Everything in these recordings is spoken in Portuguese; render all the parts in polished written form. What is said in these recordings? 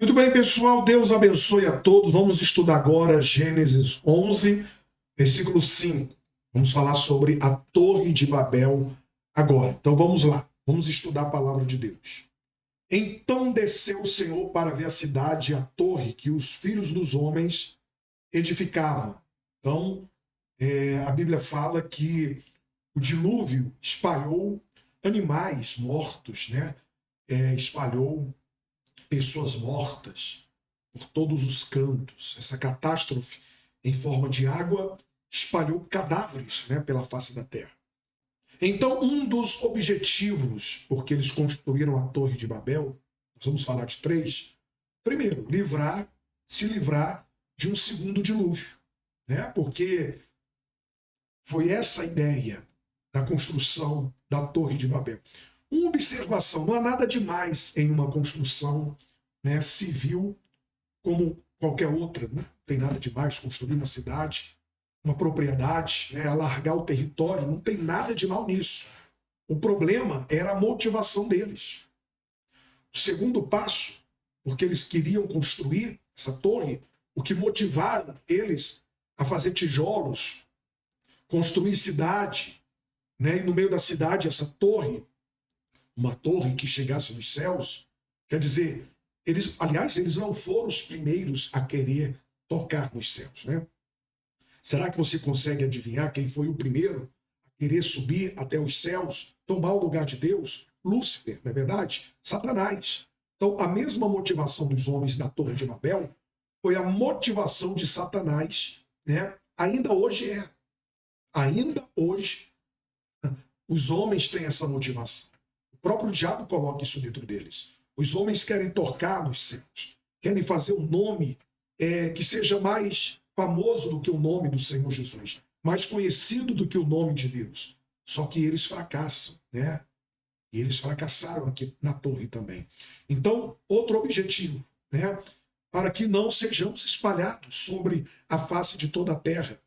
Muito bem, pessoal, Deus abençoe a todos. Vamos estudar agora Gênesis 11, versículo 5. Vamos falar sobre a Torre de Babel agora. Então vamos lá, vamos estudar a palavra de Deus. Então desceu o Senhor para ver a cidade e a torre que os filhos dos homens edificavam. Então, a Bíblia fala que o dilúvio espalhou animais mortos, né? Espalhou pessoas mortas por todos os cantos. Essa catástrofe em forma de água espalhou cadáveres, né, pela face da terra. Então, um dos objetivos, porque eles construíram a Torre de Babel, nós vamos falar de três. Primeiro, se livrar de um segundo dilúvio, né? Porque foi essa a ideia da construção da Torre de Babel. Uma observação: não há nada demais em uma construção, né, civil como qualquer outra. Não tem nada demais construir uma cidade, uma propriedade, né, alargar o território, não tem nada de mal nisso. O problema era a motivação deles. O segundo passo, porque eles queriam construir essa torre, o que motivaram eles a fazer tijolos, construir cidade, né, e no meio da cidade essa torre, uma torre que chegasse nos céus. Quer dizer, eles não foram os primeiros a querer tocar nos céus, né? Será que você consegue adivinhar quem foi o primeiro a querer subir até os céus, tomar o lugar de Deus? Lúcifer, não é verdade? Satanás. Então, a mesma motivação dos homens da Torre de Babel foi a motivação de Satanás, né? Ainda hoje é. Ainda hoje, os homens têm essa motivação. O próprio diabo coloca isso dentro deles. Os homens querem tocar nos céus, querem fazer um nome que seja mais famoso do que o nome do Senhor Jesus, mais conhecido do que o nome de Deus. Só que eles fracassam, né? E eles fracassaram aqui na torre também. Então, outro objetivo, né? Para que não sejamos espalhados sobre a face de toda a terra.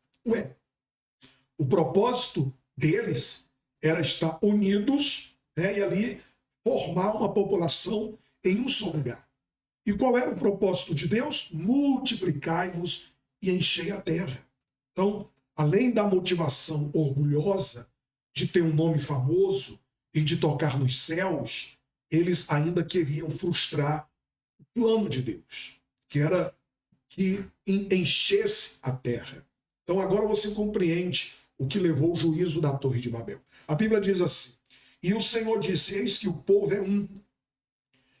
O propósito deles era estar unidos, né, e ali formar uma população em um só lugar. E qual era o propósito de Deus? Multiplicai-vos e enchei a terra. Então, além da motivação orgulhosa de ter um nome famoso e de tocar nos céus, eles ainda queriam frustrar o plano de Deus, que era que enchesse a terra. Então agora você compreende o que levou o juízo da Torre de Babel. A Bíblia diz assim: e o Senhor disse, eis que o povo é um,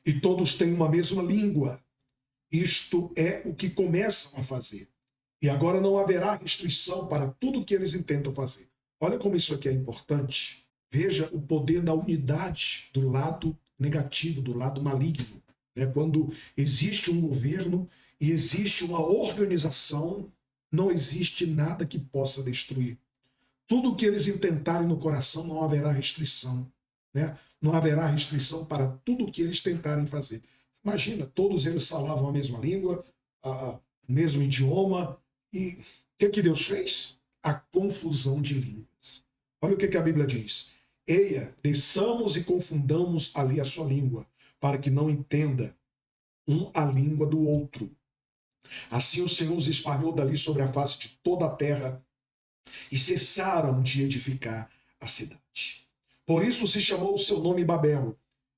e todos têm uma mesma língua. Isto é o que começam a fazer. E agora não haverá restrição para tudo que eles intentam fazer. Olha como isso aqui é importante. Veja o poder da unidade do lado negativo, do lado maligno. Quando existe um governo e existe uma organização, não existe nada que possa destruir. Tudo o que eles intentarem no coração, não haverá restrição. Não haverá restrição para tudo o que eles tentarem fazer. Imagina, todos eles falavam a mesma língua, o mesmo idioma, e o que Deus fez? A confusão de línguas. Olha o que a Bíblia diz: eia, desçamos e confundamos ali a sua língua, para que não entenda um a língua do outro. Assim o Senhor os espalhou dali sobre a face de toda a terra, e cessaram de edificar a cidade. Por isso se chamou o seu nome Babel,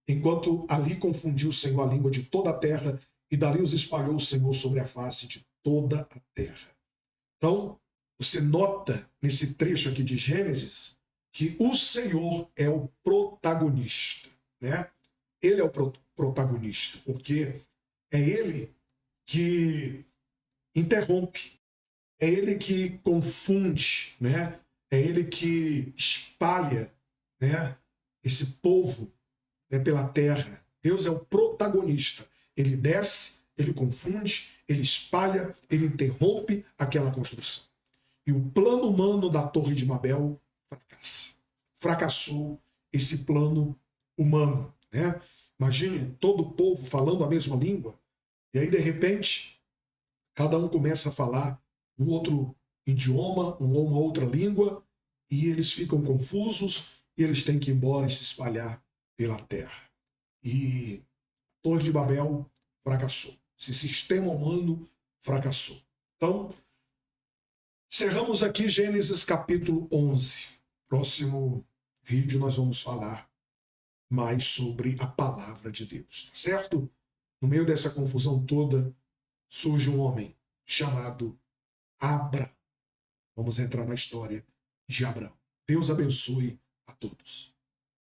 enquanto ali confundiu o Senhor a língua de toda a terra, e dali os espalhou o Senhor sobre a face de toda a terra. Então, você nota nesse trecho aqui de Gênesis que o Senhor é o protagonista, né? Ele é o protagonista, porque é ele que interrompe, é ele que confunde, né? É ele que espalha, né, esse povo, né, pela terra. Deus é o protagonista. Ele desce, ele confunde, ele espalha, ele interrompe aquela construção. E o plano humano da Torre de Babel fracassa. Fracassou esse plano humano, né? Imagine todo o povo falando a mesma língua, e aí, de repente, cada um começa a falar um outro idioma, uma outra língua, e eles ficam confusos, e eles têm que ir embora e se espalhar pela terra. E a Torre de Babel fracassou. Esse sistema humano fracassou. Então, encerramos aqui Gênesis capítulo 11. Próximo vídeo nós vamos falar mais sobre a palavra de Deus, tá certo? No meio dessa confusão toda, surge um homem chamado Abraão. Vamos entrar na história de Abraão. Deus abençoe a todos.